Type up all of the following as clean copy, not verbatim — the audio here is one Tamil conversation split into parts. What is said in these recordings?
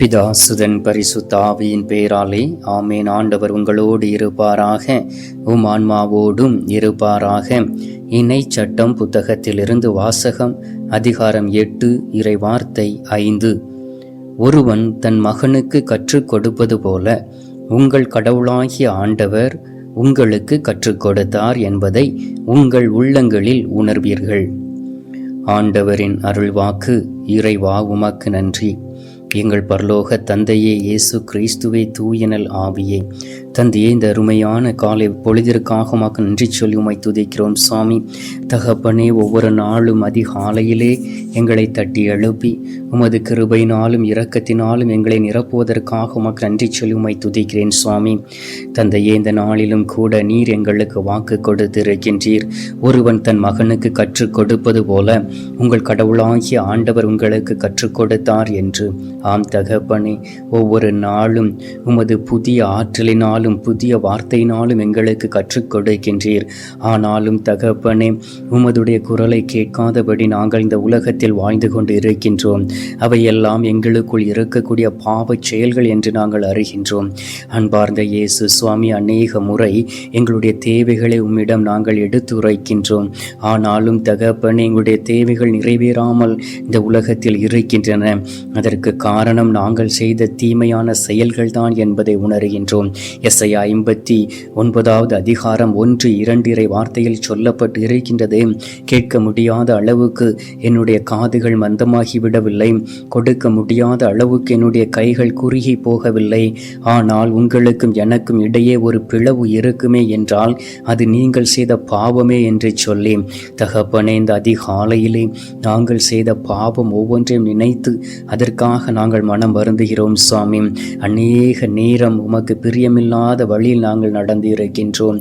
பிதா சுதன் பரிசுத்த ஆவியின் பெயராலே ஆமேன். ஆண்டவர் உங்களோடு இருப்பாராக, உம் ஆன்மாவோடும் இருப்பாராக. இணை சட்டம் புத்தகத்திலிருந்து வாசகம். அதிகாரம் 8, இறை வார்த்தை 5. ஒருவன் தன் மகனுக்கு கற்றுக் கொடுப்பது போல உங்கள் கடவுளாகிய ஆண்டவர் உங்களுக்கு கற்றுக் கொடுத்தார் என்பதை உங்கள் உள்ளங்களில் உணர்வீர்கள். ஆண்டவரின் அருள்வாக்கு. இறைவா உமக்கு நன்றி. எங்கள் பரலோக தந்தையே, இயேசு கிறிஸ்துவே, தூயனல் ஆவியே, தந்தையே, இந்த அருமையான காலை பொழுதிற்காக உமக்கு நன்றி சொல்லி உம்மை துதிக்கிறோம் சுவாமி. தகப்பனே, ஒவ்வொரு நாளும் அதிகாலையிலே எங்களை தட்டி எழுப்பி உமது கிருபையினாலும் இரக்கத்தினாலும் எங்களை நிரப்புவதற்காக உமக்கு நன்றி சொல்லி உம்மை துதிக்கிறேன் சுவாமி. தந்தையே, இந்த நாளிலும் கூட நீர் எங்களுக்கு வாக்கு கொடுத்திருக்கின்றீர். ஒருவன் தன் மகனுக்கு கற்றுக் கொடுப்பது போல உங்கள் கடவுளாகிய ஆண்டவர் உங்களுக்கு கற்றுக் கொடுத்தார் என்று. ஆம் தகப்பனே, ஒவ்வொரு நாளும் உமது புதிய ஆற்றலினாலும் புதிய வார்த்தையினாலும் எங்களுக்கு கற்றுக் கொடுக்கின்றீர். ஆனாலும் தகப்பனே, உமதுடைய குரலை கேட்காதபடி நாங்கள் இந்த உலகத்தில் வாழ்ந்து கொண்டு இருக்கின்றோம். அவையெல்லாம் எங்களுக்குள் இருக்கக்கூடிய பாவச் செயல்கள் என்று நாங்கள் அறிகின்றோம். அன்பார்ந்த இயேசு சுவாமி, அநேக முறை எங்களுடைய தேவைகளை உம்மிடம் நாங்கள் எடுத்துரைக்கின்றோம். ஆனாலும் தகப்பனே, எங்களுடைய தேவைகள் நிறைவேறாமல் இந்த உலகத்தில் இருக்கின்றன. அதற்கு காரணம் நாங்கள் செய்த தீமையான செயல்கள் தான் என்பதை உணர்கின்றோம். எஸ்ஐயா 59 அதிகாரம் 1, 2 இறை வார்த்தையில் சொல்லப்பட்டு இருக்கின்றது. கேட்க முடியாத அளவுக்கு என்னுடைய காதுகள் மந்தமாகிவிடவில்லை, கொடுக்க முடியாத அளவுக்கு என்னுடைய கைகள் குறுகி போகவில்லை. ஆனால் உங்களுக்கும் எனக்கும் இடையே ஒரு பிளவு இருக்குமே என்றால் அது நீங்கள் செய்த பாவமே என்று சொல்லி, தகப்பனே, இந்த அதிகாலையிலே நாங்கள் செய்த பாவம் ஒவ்வொன்றையும் நினைத்து அதற்காக நாங்கள் மனம் வருந்துகிறோம் சுவாமி. அநேக நேரம் உமக்கு பிரியமில்லாத வழியில் நாங்கள் நடந்து இருக்கின்றோம்.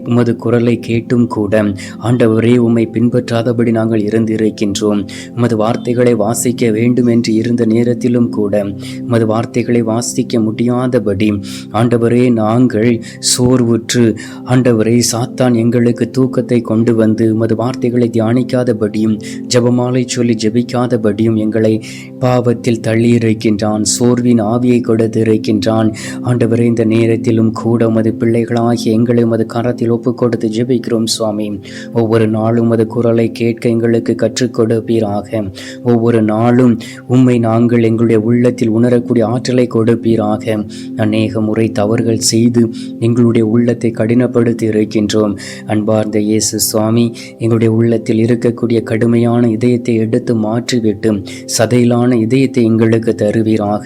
உமது குரலை கேட்டும் கூட ஆண்டவரே, உம்மை பின்பற்றாதபடி நாங்கள் இருந்திருக்கின்றோம். உமது வார்த்தைகளை வாசிக்க வேண்டும் என்று இருந்த நேரத்திலும் கூட உமது வார்த்தைகளை வாசிக்க முடியாதபடி ஆண்டவரே நாங்கள் சோர்வுற்று, ஆண்டவரே, சாத்தான் எங்களுக்கு தூக்கத்தை கொண்டு வந்து உமது வார்த்தைகளை தியானிக்காதபடியும் ஜெபமாலை சொல்லி ஜெபிக்காதபடியும் எங்களை பாவத்தில் தள்ளியிருக்கின்றான். சோர்வின் ஆவியை கொடுத்திருக்கின்றான். ஆண்டவரே, இந்த நேரத்திலும் கூட உமது பிள்ளைகளாகிய எங்களை உமது கரத்தில் ஒப்புக் கொடுத்து ஜெபிக்கிறோம் சுவாமி. ஒவ்வொரு நாளும் உமது குரலை கேட்க எங்களுக்கு கற்றுக் கொடுப்பீராக. ஒவ்வொரு நாளும் உம்மை நாங்கள் எங்களுடைய உள்ளத்தில் உணரக்கூடிய ஆற்றலை கொடுப்பீராக. அநேக முறை தவறுகள் செய்து எங்களுடைய உள்ளத்தை கடினப்படுத்தி இருக்கின்றோம். அன்பார்ந்த இயேசு சுவாமி, எங்களுடைய உள்ளத்தில் இருக்கக்கூடிய கடுமையான இதயத்தை எடுத்து மாற்றிவிட்டு சதையிலான இதயத்தை எங்களுக்கு தருவீராக.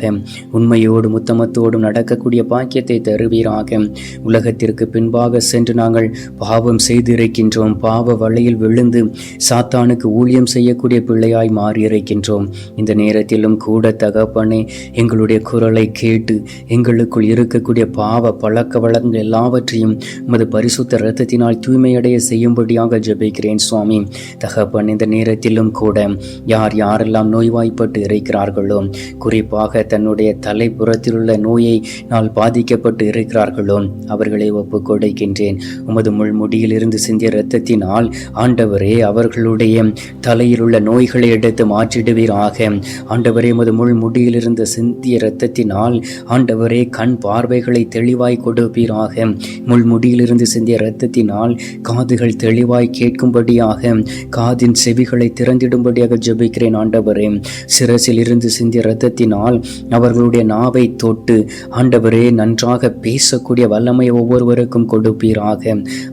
உண்மையோடும் உத்தமத்தோடும் நடக்கக்கூடிய பாக்கியத்தை தருவீராக. உலகத்திற்கு பின்பாக சென்று நாங்கள் பாவம் செய்திருக்கின்றோம். பாவ வழியில் விழுந்து சாத்தானுக்கு ஊழியம் செய்யக்கூடிய பிள்ளையாய் மாறியிருக்கின்றோம். இந்த நேரத்திலும் கூட தகப்பனே, எங்களுடைய குரலை கேட்டு எங்களுக்குள் இருக்கக்கூடிய பாவ பழக்க வழக்கங்கள் எல்லாவற்றையும் உமது பரிசுத்த இரத்தத்தினால் தூய்மையடைய செய்யும்படியாக ஜெபிக்கிறேன் சுவாமி. தகப்பன், இந்த நேரத்திலும் கூட யார் யாரெல்லாம் நோய்வாய்ப்பட்டு இருக்கிறார்களோ, குறிப்பாக தன்னுடைய தலைப்புறத்தில் உள்ள நோயை நாள் பாதிக்கப்பட்டு இருக்கிறார்களோ, அவர்களை ஒப்புக் கொடுக்கின்றேன். உமது முள்முடியிலிருந்து சிந்திய இரத்தத்தினால் ஆண்டவரே அவர்களுடைய தலையில் உள்ள நோய்களை எடுத்து மாற்றிடுவீராக. ஆண்டவரே, உமது முள்முடியிலிருந்து சிந்திய இரத்தத்தினால் ஆண்டவரே கண் பார்வைகளை தெளிவாய் கொடுப்பீராக. முள்முடியிலிருந்து சிந்திய இரத்தத்தினால் காதுகள் தெளிவாய் கேட்கும்படியாக, காதின் செவிகளை திறந்திடும்படியாக ஜெபிக்கிறேன் ஆண்டவரே. சிரசில் இருந்து சிந்திய இரத்தத்தினால் அவர்களுடைய நாவை தொட்டு ஆண்டவரே நன்றாக பேசக்கூடிய வல்லமை ஒவ்வொருவருக்கும் கொடுப்பீராக.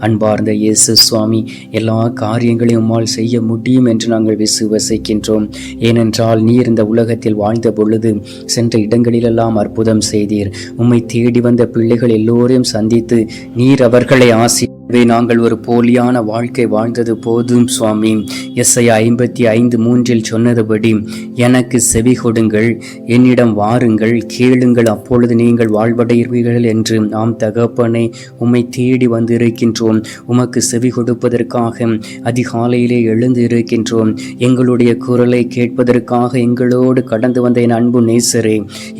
அன்பார்ந்த இயேசு சுவாமி, எல்லா காரியங்களையும் உம்மால் செய்ய முடியும் என்று நாங்கள் விசுவசிக்கின்றோம். ஏனென்றால் நீர் இந்த உலகத்தில் வாழ்ந்த பொழுது சென்ற இடங்களிலெல்லாம் அற்புதம் செய்தீர். உம்மை தேடி வந்த பிள்ளைகள் எல்லோரையும் சந்தித்து நீர் அவர்களை நாங்கள் ஒரு போலியான வாழ்க்கை வாழ்ந்தது போதும் சுவாமி. எஸ்ஐயா 55:3 சொன்னதுபடி, எனக்கு செவி கொடுங்கள், என்னிடம் வாருங்கள், கேளுங்கள், அப்பொழுது நீங்கள் வாழ்வடைவீர்கள் என்று. நாம் தகப்பனை, உம்மை தேடி வந்திருக்கின்றோம். உமக்கு செவி கொடுப்பதற்காக அதிகாலையிலே எழுந்து இருக்கின்றோம். எங்களுடைய குரலை கேட்பதற்காக எங்களோடு கடந்து வந்த என் அன்பு நேசரே,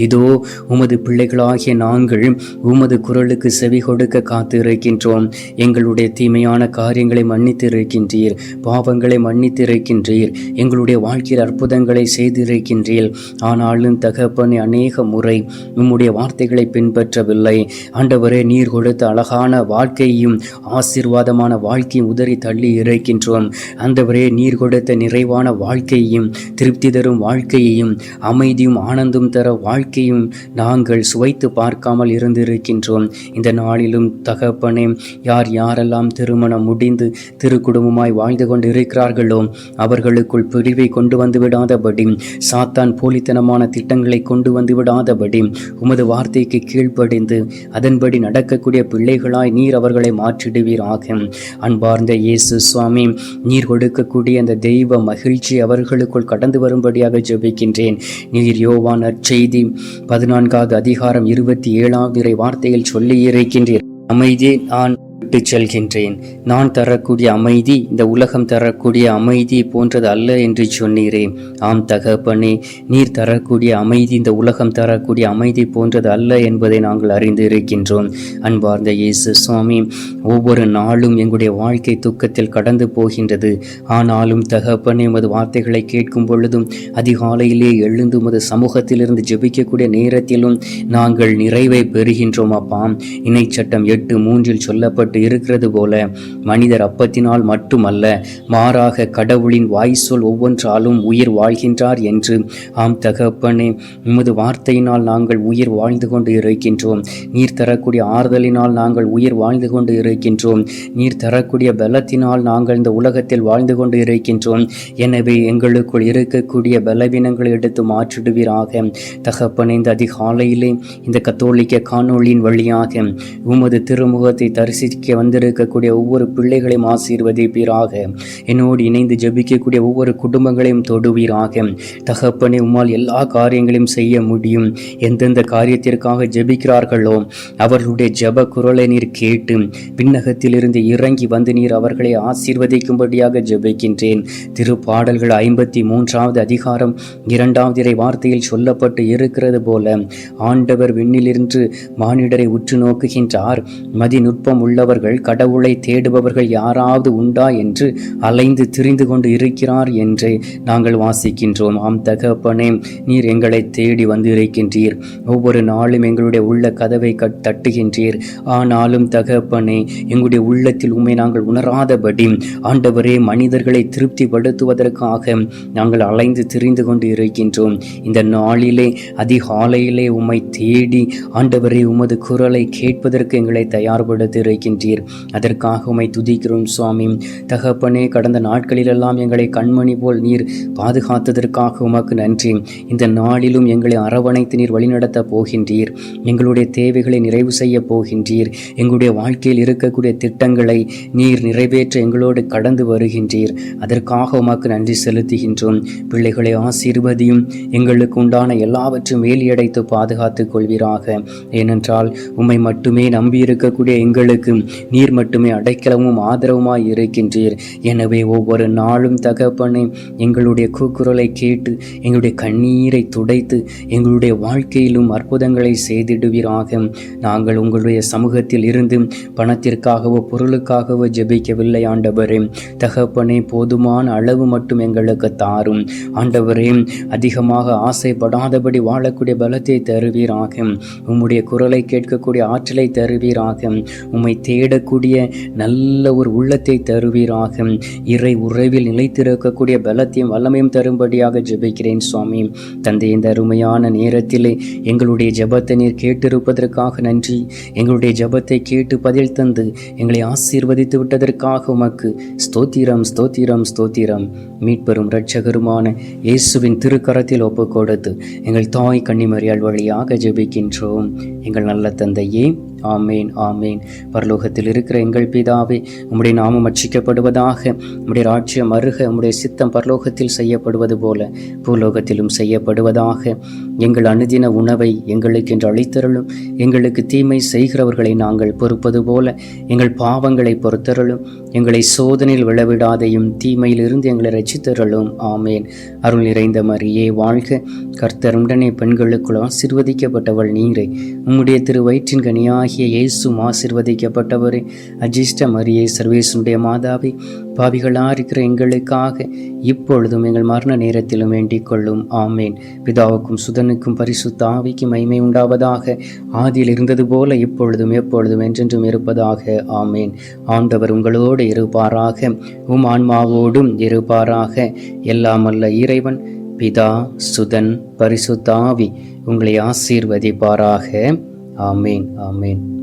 இதோ உமது பிள்ளைகளாகிய நாங்கள் உமது குரலுக்கு செவி கொடுக்க காத்து இருக்கின்றோம். எங்கள் எங்களுடைய தீமையான காரியங்களை மன்னித்திருக்கின்றீர், பாவங்களை மன்னித்திருக்கின்றீர், எங்களுடைய வாழ்க்கையில் அற்புதங்களை செய்திருக்கின்றீர். ஆனாலும் தகப்பனே, அநேக முறை உம்முடைய வார்த்தைகளை பின்பற்றவில்லை. ஆண்டவரே, நீர் கொடுத்த அழகான வாழ்க்கையும் ஆசீர்வாதமான வாழ்க்கையும் உதறி தள்ளி இருக்கின்றோம். ஆண்டவரே, நீர் கொடுத்த நிறைவான வாழ்க்கையும் திருப்தி தரும் வாழ்க்கையையும் அமைதியும் ஆனந்தம் தர வாழ்க்கையும் நாங்கள் சுவைத்து பார்க்காமல் இருந்திருக்கின்றோம். இந்த நாளிலும் தகப்பனே, யார் யாரெல்லாம் திருமணம் முடிந்து திருக்குடும்பமாய் வாழ்ந்து கொண்டு இருக்கிறார்களோ அவர்களுக்குள் பிரிவை கொண்டு வந்து விடாதபடி, சாத்தான் போலித்தனமான திட்டங்களை கொண்டு வந்து விடாதபடி, உமது வார்த்தைக்கு கீழ்ப்படிந்து அதன்படி நடக்கக்கூடிய பிள்ளைகளாய் நீர் அவர்களை மாற்றிடுவீராக. அன்பார்ந்த இயேசு சுவாமி, நீர் கொடுக்கக்கூடிய அந்த தெய்வ மகிழ்ச்சி அவர்களுக்குள் கடந்து வரும்படியாக ஜெபிக்கின்றேன். நீர் யோவான் நற்செய்தி 14வது அதிகாரம் 27வது வார்த்தையில் சொல்லி இருக்கின்றீர், அமைதியை நான் விட்டு செல்கின்றேன், நான் தரக்கூடிய அமைதி இந்த உலகம் தரக்கூடிய அமைதி போன்றது அல்ல என்று சொன்னீரே. ஆம் தகப்பனே, நீர் தரக்கூடிய அமைதி இந்த உலகம் தரக்கூடிய அமைதி போன்றது அல்ல என்பதை நாங்கள் அறிந்து இருக்கின்றோம். அன்பார்ந்த இயேசு சுவாமி, ஒவ்வொரு நாளும் எங்களுடைய வாழ்க்கை துக்கத்தில் கடந்து போகின்றது. ஆனாலும் தகப்பனே, உமது வார்த்தைகளை கேட்கும் பொழுதும் அதிகாலையிலே எழுந்து உமது சமூகத்திலிருந்து ஜெபிக்கக்கூடிய நேரத்திலும் நாங்கள் நிறைவை பெறுகின்றோம். அப்பாம், இணை சட்டம் 8:3 சொல்லப்பட்டு இருக்கிறது போல, மனிதர் அப்பத்தினால் மட்டுமல்ல மாறாக கடவுளின் வாய்ச்சொல் ஒவ்வொன்றாலும் உயிர் வாழ்கின்றார் என்று. ஆம் தகப்பனே, உமது வார்த்தையினால் நாங்கள் உயிர் வாழ்ந்து கொண்டு இருக்கின்றோம். நீர் தரக்கூடிய ஆறுதலினால் நாங்கள் உயிர் வாழ்ந்து கொண்டு இருக்கின்றோம். நீர் தரக்கூடிய பலத்தினால் நாங்கள் இந்த உலகத்தில் வாழ்ந்து கொண்டு இருக்கின்றோம். எனவே எங்களுக்குள் இருக்கக்கூடிய பலவீனங்களை எடுத்து மாற்றிடுவீராக. தகப்பனே, இந்த அதிகாலையிலே இந்த கத்தோலிக்க காணொளியின் வழியாக உமது திருமுகத்தை தரிசிக்க வந்திருக்கக்கூடிய ஒவ்வொரு பிள்ளைகளையும் ஆசீர்வதிப்பீராக. என்னோடு இணைந்து ஜெபிக்கக்கூடிய ஒவ்வொரு குடும்பங்களையும் தொடுவீராக. தகப்பனே, உம்மால் எல்லா காரியங்களையும் செய்ய முடியும். எந்தெந்த காரியத்திற்காக ஜெபிக்கிறார்களோ அவர்களுடைய ஜெப குரலை நீர் கேட்டு விண்ணகத்திலிருந்து இறங்கி வந்து நீர் அவர்களை ஆசீர்வதிக்கும்படியாக ஜெபிக்கின்றேன். திருப்பாடல்கள் 53வது அதிகாரம் 2வது வார்த்தையில் சொல்லப்பட்டு இருக்கிறது போல, ஆண்டவர் விண்ணிலிருந்து மானிடரை உற்று நோக்குகின்றார், மதி நுட்பம் உள்ளவர்கள் கடவுளை தேடுபவர்கள் யாராவது உண்டா என்று அலைந்து திரிந்து கொண்டு இருக்கிறார் என்று நாங்கள் வாசிக்கின்றோம். ஆம் தகப்பனே, நீர் எங்களை தேடி வந்து இருக்கின்றீர். ஒவ்வொரு நாளும் எங்களுடைய உள்ள கதவை தட்டுகின்றீர். ஆனாலும் தகப்பனே, எங்களுடைய உள்ளத்தில் உண்மை நாங்கள் உணராதபடி ஆண்டவரே, மனிதர்களை திருப்திப்படுத்துவதற்காக நாங்கள் அலைந்து திரிந்து கொண்டு இருக்கின்றோம். இந்த நாளிலே அதிகாலையிலே உம்மை தேடி ஆண்டவரே, உமது குரலை கேட்பதற்கு எங்களை தயார்படுத்தி இருக்கின்றீர். அதற்காக உம்மை துதிக்கிறோம் சுவாமி. தகப்பனே, கடந்த நாட்களிலெல்லாம் எங்களை கண்மணி போல் நீர் பாதுகாத்ததற்காக உமக்கு நன்றி. இந்த நாளிலும் எங்களை அரவணைத்து நீர் வழிநடத்த போகின்றீர். எங்களுடைய தேவைகளை நிறைவு செய்ய போகின்றீர். எங்களுடைய வாழ்க்கையில் இருக்கக்கூடிய திட்டங்களை நீர் நிறைவேற்ற எங்களோடு கடந்து வருகின்றீர். அதற்காக உமக்கு நன்றி செலுத்துகின்றோம். பிள்ளைகளை ஆசீர்வதியும், எங்களுக்கு உண்டான எல்லாவற்றையும் வேலியடைத்து பாதுகாத்துக் கொள்வீராக. ஏனென்றால் உம்மை மட்டுமே நம்பியிருக்கக்கூடிய எங்களுக்கு நீர் மட்டுமே அடைக்கலமும் ஆதரவுமாய் இருக்கின்றீர். எனவே ஒவ்வொரு நாளும் தகப்பனே, எங்களுடைய கூக்குரலை கேட்டு எங்களுடைய கண்ணீரை துடைத்து எங்களுடைய வாழ்க்கையிலும் அற்புதங்களை செய்திடுவீராக. நாங்கள் உங்களுடைய சமூகத்தில் இருந்து பணத்திற்காகவோ பொருளுக்காகவோ ஜெபிக்கவில்லை ஆண்டவரே. தகப்பனே, போதுமான அளவு மட்டும் எங்களுக்கு தாரும் ஆண்டவரே. அதிகமாக ஆசைப்படாதபடி வாழக்கூடிய பலத்தை தருவீராக. உம்முடைய குரலை கேட்கக்கூடிய ஆற்றலை தருவீராக. உம்மை தேடக்கூடிய நல்ல ஒரு உள்ளத்தை தருவீராக. இறை உறவில் நிலைத்திருக்கக்கூடிய பலத்தையும் வல்லமையும் தரும்படியாக ஜெபிக்கிறேன் சுவாமி. தந்தை, இந்த அருமையான நேரத்திலே எங்களுடைய ஜெபத்தை நீர் கேட்டிருப்பதற்காக நன்றி. எங்களுடைய ஜெபத்தை கேட்டு பதில் தந்து எங்களை ஆசீர்வதித்து விட்டதற்காக உமக்கு ஸ்தோத்திரம், ஸ்தோத்திரம், ஸ்தோத்திரம். மீட்பெரும் இரட்சகருமான இயேசுவின் திருக்கரத்தில் ஒப்புக் கொடுத்து எங்கள் தாய் கன்னிமரியாள் வழியாக ஜெபிக்கின்றோம். எங்கள் நல்ல தந்தையே, ஆமேன், ஆமேன். பரலோகத்தில் இருக்கிற எங்கள் பிதாவே, உம்முடைய நாமம் அர்ச்சிக்கப்படுவதாக, உம்முடைய ராஜ்யம் அருக, உம்முடைய சித்தம் பரலோகத்தில் செய்யப்படுவது போல பூலோகத்திலும் செய்யப்படுவதாக. எங்கள் அனுதின உணவை எங்களுக்கு என்று அளித்தருளும். எங்களுக்கு தீமை செய்கிறவர்களை நாங்கள் பொறுப்பது போல எங்கள் பாவங்களை பொறுத்தருளும். எங்களை சோதனையில் விழவிடாதையும் தீமையிலிருந்து எங்களை ரட்சித்தருளும். ஆமேன். அருள் நிறைந்த மரியே வாழ்க, கர்த்தர் உடனே பெண்களுக்குள் ஆசீர்வதிக்கப்பட்டவள் நீரே. உம்முடைய திருவயிற்றின் கனியாகிய இயேசுவும் ஆசீர்வதிக்கப்பட்டவரே. அஜிஷ்ட மரியே, சர்வேசனுடைய மாதாவே, பாவிகளா இருக்கிற எங்களுக்காக இப்பொழுதும் எங்கள் மரண நேரத்திலும் வேண்டிக் கொள்ளும். ஆமேன். பிதாவுக்கும் சுதனுக்கும் பரிசுத்த ஆவிக்கும் மகிமை உண்டாவதாக. ஆதியில் இருந்தது போல இப்பொழுதும் எப்பொழுதும் என்றென்றும் இருப்பதாக. ஆமேன். ஆண்டவர் உங்களோடு இருப்பாராக, உம் ஆன்மாவோடும் இருப்பாராக. எல்லாம் அல்ல இறைவன் பிதா, சுதன், பரிசுத்த ஆவி உங்களை ஆசீர்வதிப்பாராக. ஆமேன். ஆமேன்.